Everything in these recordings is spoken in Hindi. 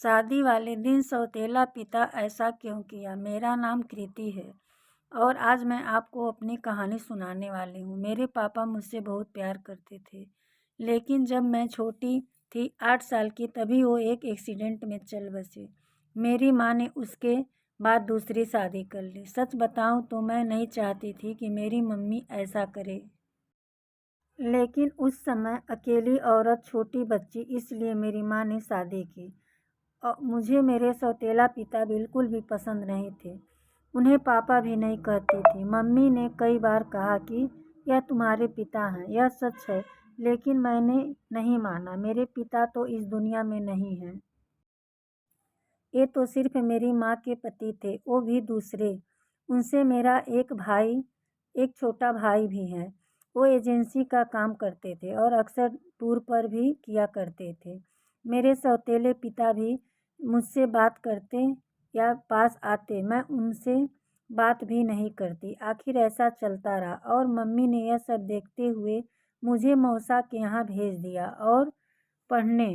शादी वाले दिन सौतेला पिता ऐसा क्यों किया। मेरा नाम कृति है और आज मैं आपको अपनी कहानी सुनाने वाली हूँ। मेरे पापा मुझसे बहुत प्यार करते थे, लेकिन जब मैं छोटी थी 8 साल की तभी वो एक एक्सीडेंट में चल बसे। मेरी माँ ने उसके बाद दूसरी शादी कर ली। सच बताऊँ तो मैं नहीं चाहती थी कि मेरी मम्मी ऐसा करे, लेकिन उस समय अकेली औरत, छोटी बच्ची, इसलिए मेरी माँ ने शादी की। मुझे मेरे सौतेला पिता बिल्कुल भी पसंद नहीं थे। उन्हें पापा भी नहीं कहती थी। मम्मी ने कई बार कहा कि यह तुम्हारे पिता हैं, यह सच है, लेकिन मैंने नहीं माना। मेरे पिता तो इस दुनिया में नहीं हैं। ये तो सिर्फ मेरी माँ के पति थे, वो भी दूसरे। उनसे मेरा एक छोटा भाई भी है। वो एजेंसी का काम करते थे और अक्सर टूर पर भी किया करते थे। मेरे सौतेले पिता भी मुझसे बात करते या पास आते, मैं उनसे बात भी नहीं करती। आखिर ऐसा चलता रहा और मम्मी ने यह सब देखते हुए मुझे मौसा के यहाँ भेज दिया और पढ़ने।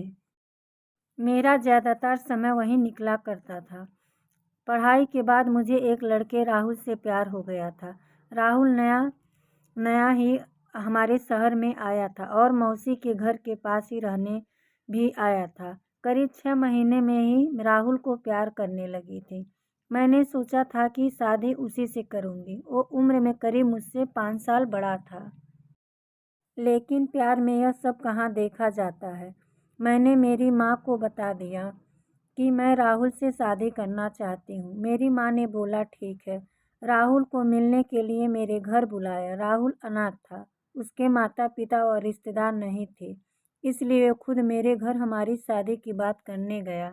मेरा ज़्यादातर समय वहीं निकला करता था। पढ़ाई के बाद मुझे एक लड़के राहुल से प्यार हो गया था। राहुल नया नया ही हमारे शहर में आया था और मौसी के घर के पास ही रहने भी आया था। करीब 6 महीने में ही राहुल को प्यार करने लगी थी। मैंने सोचा था कि शादी उसी से करूँगी। वो उम्र में करीब मुझसे 5 साल बड़ा था। लेकिन प्यार में यह सब कहाँ देखा जाता है। मैंने मेरी माँ को बता दिया कि मैं राहुल से शादी करना चाहती हूँ। मेरी माँ ने बोला ठीक है। राहुल को मिलने के लिए मेरे घर बुलाया। राहुल अनाथ था, उसके माता पिता और रिश्तेदार नहीं थे, इसलिए वो खुद मेरे घर हमारी शादी की बात करने गया।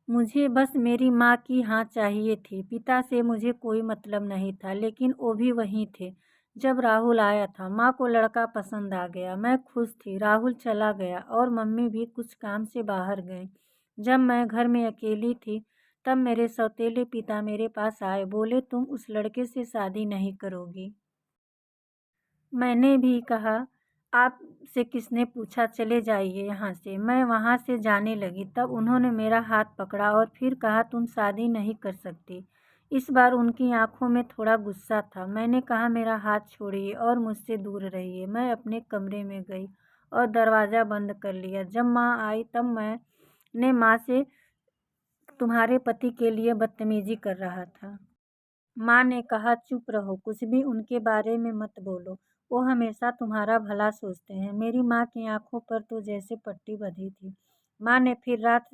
मुझे बस मेरी माँ की हाँ चाहिए थी। पिता से मुझे कोई मतलब नहीं था, लेकिन वो भी वहीं थे जब राहुल आया था। माँ को लड़का पसंद आ गया। मैं खुश थी। राहुल चला गया और मम्मी भी कुछ काम से बाहर गए। जब मैं घर में अकेली थी तब मेरे सौतेले पिता मेरे पास आए। बोले, तुम उस लड़के से शादी नहीं करोगी। मैंने भी कहा, आपसे किसने पूछा, चले जाइए यहाँ से। मैं वहाँ से जाने लगी तब उन्होंने मेरा हाथ पकड़ा और फिर कहा, तुम शादी नहीं कर सकती। इस बार उनकी आंखों में थोड़ा गुस्सा था। मैंने कहा, मेरा हाथ छोड़िए और मुझसे दूर रहिए। मैं अपने कमरे में गई और दरवाज़ा बंद कर लिया। जब माँ आई तब मैंने माँ से तुम्हारे पति के लिए बदतमीजी कर रहा था। माँ ने कहा, चुप रहो, कुछ भी उनके बारे में मत बोलो, वो हमेशा तुम्हारा भला सोचते हैं। मेरी माँ की आंखों पर तो जैसे पट्टी बंधी थी। माँ ने फिर रात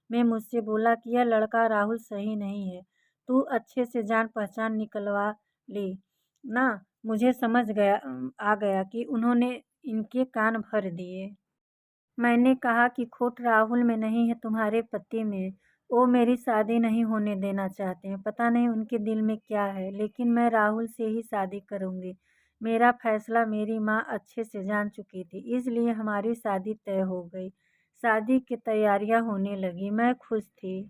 में मुझसे बोला कि यह लड़का राहुल सही नहीं है, तू अच्छे से जान पहचान निकलवा ली ना। मुझे आ गया कि उन्होंने इनके कान भर दिए। मैंने कहा कि खोट राहुल में नहीं है, तुम्हारे पति में। वो मेरी शादी नहीं होने देना चाहते हैं। पता नहीं उनके दिल में क्या है, लेकिन मैं राहुल से ही शादी करूँगी। मेरा फैसला मेरी माँ अच्छे से जान चुकी थी, इसलिए हमारी शादी तय हो गई। शादी की तैयारियाँ होने लगी। मैं खुश थी।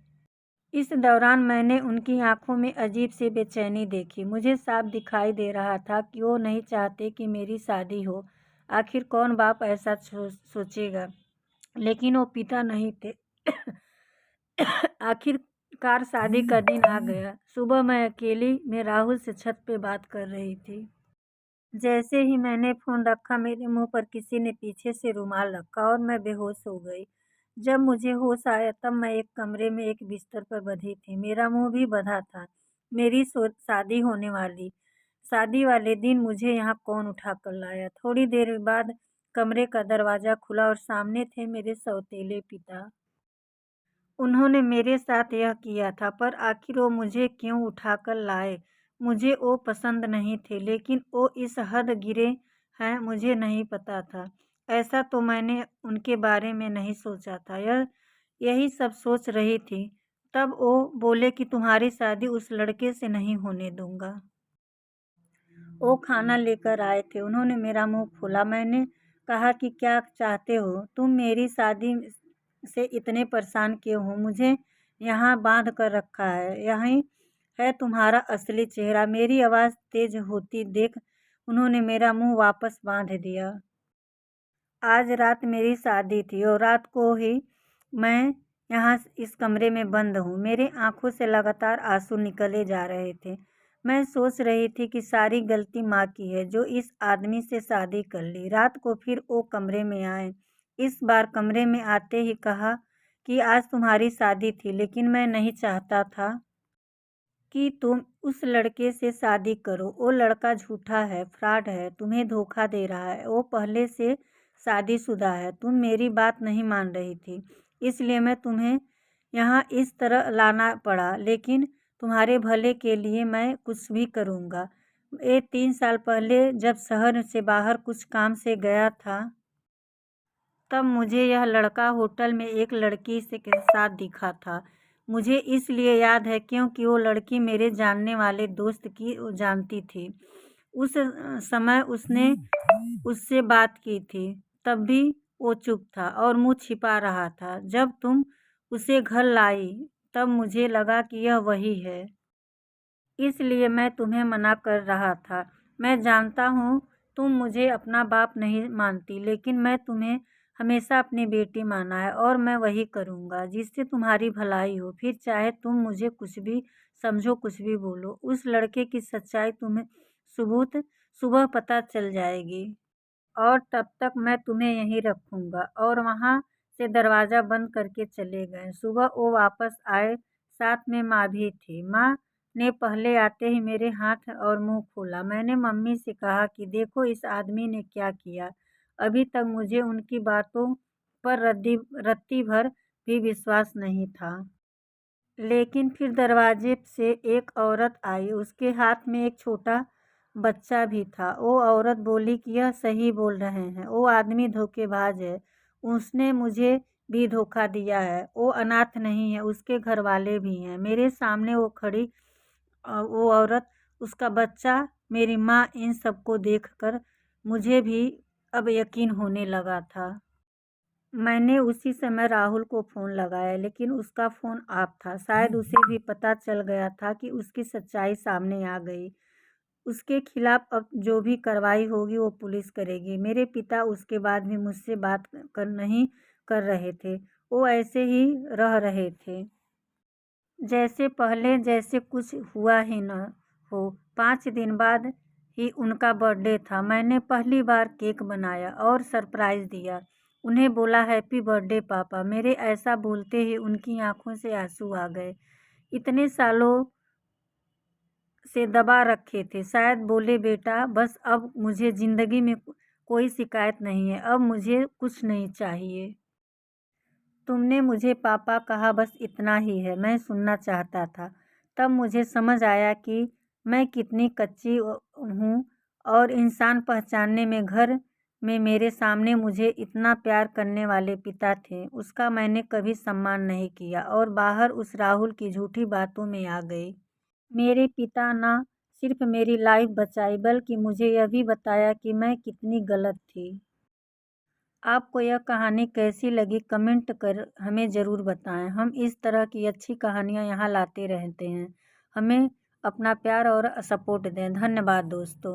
इस दौरान मैंने उनकी आंखों में अजीब सी बेचैनी देखी। मुझे साफ दिखाई दे रहा था कि वो नहीं चाहते कि मेरी शादी हो। आखिर कौन बाप ऐसा सोचेगा, लेकिन वो पिता नहीं थे। आखिरकार शादी का दिन आ गया। सुबह मैं अकेली में राहुल से छत पे बात कर रही थी। जैसे ही मैंने फ़ोन रखा, मेरे मुंह पर किसी ने पीछे से रुमाल रखा और मैं बेहोश हो गई। जब मुझे होश आया तब मैं एक कमरे में एक बिस्तर पर बंधी थी। मेरा मुंह भी बंधा था। मेरी शादी होने वाली। शादी वाले दिन मुझे यहाँ कौन उठा कर लाया। थोड़ी देर बाद कमरे का दरवाज़ा खुला और सामने थे मेरे सौतेले पिता। उन्होंने मेरे साथ यह किया था, पर आखिर वो मुझे क्यों उठाकर लाए। मुझे वो पसंद नहीं थे, लेकिन वो इस हद गिरे हैं मुझे नहीं पता था। ऐसा तो मैंने उनके बारे में नहीं सोचा था। यही सब सोच रही थी तब वो बोले कि तुम्हारी शादी उस लड़के से नहीं होने दूंगा। वो खाना लेकर आए थे। उन्होंने मेरा मुंह खोला। मैंने कहा कि क्या चाहते हो तुम, मेरी शादी से इतने परेशान क्यों हो। मुझे यहाँ बांध कर रखा है, यही है तुम्हारा असली चेहरा। मेरी आवाज़ तेज होती देख उन्होंने मेरा मुंह वापस बांध दिया। आज रात मेरी शादी थी और रात को ही मैं यहाँ इस कमरे में बंद हूँ। मेरे आंखों से लगातार आंसू निकले जा रहे थे। मैं सोच रही थी कि सारी गलती माँ की है जो इस आदमी से शादी कर ली। रात को फिर वो कमरे में आए। इस बार कमरे में आते ही कहा कि आज तुम्हारी शादी थी, लेकिन मैं नहीं चाहता था कि तुम उस लड़के से शादी करो। वो लड़का झूठा है, फ्रॉड है, तुम्हें धोखा दे रहा है। वो पहले से शादीशुदा है। तुम मेरी बात नहीं मान रही थी, इसलिए मैं तुम्हें यहाँ इस तरह लाना पड़ा, लेकिन तुम्हारे भले के लिए मैं कुछ भी करूँगा। ये 3 साल पहले जब शहर से बाहर कुछ काम से गया था, तब मुझे यह लड़का होटल में एक लड़की से के साथ दिखा था। मुझे इसलिए याद है क्योंकि वो लड़की मेरे जानने वाले दोस्त की जानती थी। उस समय उसने उससे बात की थी, तब भी वो चुप था और मुँह छिपा रहा था। जब तुम उसे घर लाई, तब मुझे लगा कि यह वही है। इसलिए मैं तुम्हें मना कर रहा था। मैं जानता हूँ तुम मुझे अपना बाप नहीं मानती, लेकिन मैं तुम्हें हमेशा अपनी बेटी माना है और मैं वही करूँगा जिससे तुम्हारी भलाई हो। फिर चाहे तुम मुझे कुछ भी समझो, कुछ भी बोलो। उस लड़के की सच्चाई तुम्हें सबूत सुबह पता चल जाएगी और तब तक मैं तुम्हें यहीं रखूँगा। और वहाँ से दरवाज़ा बंद करके चले गए। सुबह वो वापस आए, साथ में माँ भी थी। माँ ने पहले आते ही मेरे हाथ और मुंह खोला। मैंने मम्मी से कहा कि देखो इस आदमी ने क्या किया। अभी तक मुझे उनकी बातों पर रत्ती भर भी विश्वास नहीं था। लेकिन फिर दरवाजे से एक औरत आई। उसके हाथ में एक छोटा बच्चा भी था। वो औरत बोली कि यह सही बोल रहे हैं, वो आदमी धोखेबाज है। उसने मुझे भी धोखा दिया है। वो अनाथ नहीं है, उसके घर वाले भी हैं। मेरे सामने वो खड़ी वो औरत, उसका बच्चा, मेरी माँ, इन सबको देखकर मुझे भी अब यकीन होने लगा था। मैंने उसी समय राहुल को फ़ोन लगाया, लेकिन उसका फ़ोन ऑफ था। शायद उसे भी पता चल गया था कि उसकी सच्चाई सामने आ गई। उसके खिलाफ अब जो भी कार्रवाई होगी वो पुलिस करेगी। मेरे पिता उसके बाद भी मुझसे बात नहीं कर रहे थे। वो ऐसे ही रह रहे थे जैसे पहले, जैसे कुछ हुआ ही न हो। 5 दिन बाद ही उनका बर्थडे था। मैंने पहली बार केक बनाया और सरप्राइज़ दिया। उन्हें बोला हैप्पी बर्थडे पापा। मेरे ऐसा बोलते ही उनकी आंखों से आंसू आ गए। इतने सालों से दबा रखे थे। शायद बोले बेटा बस अब मुझे ज़िंदगी में कोई शिकायत नहीं है, अब मुझे कुछ नहीं चाहिए। तुमने मुझे पापा कहा बस इतना ही है, मैं सुनना चाहता था। तब मुझे समझ आया कि मैं कितनी कच्ची हूँ और इंसान पहचानने में। घर में मेरे सामने मुझे इतना प्यार करने वाले पिता थे, उसका मैंने कभी सम्मान नहीं किया और बाहर उस राहुल की झूठी बातों में आ गई। मेरे पिता ना सिर्फ मेरी लाइफ बचाई, बल्कि मुझे यह भी बताया कि मैं कितनी गलत थी। आपको यह कहानी कैसी लगी कमेंट कर हमें ज़रूर बताएं। हम इस तरह की अच्छी कहानियाँ यहाँ लाते रहते हैं। हमें अपना प्यार और सपोर्ट दें। धन्यवाद दोस्तों।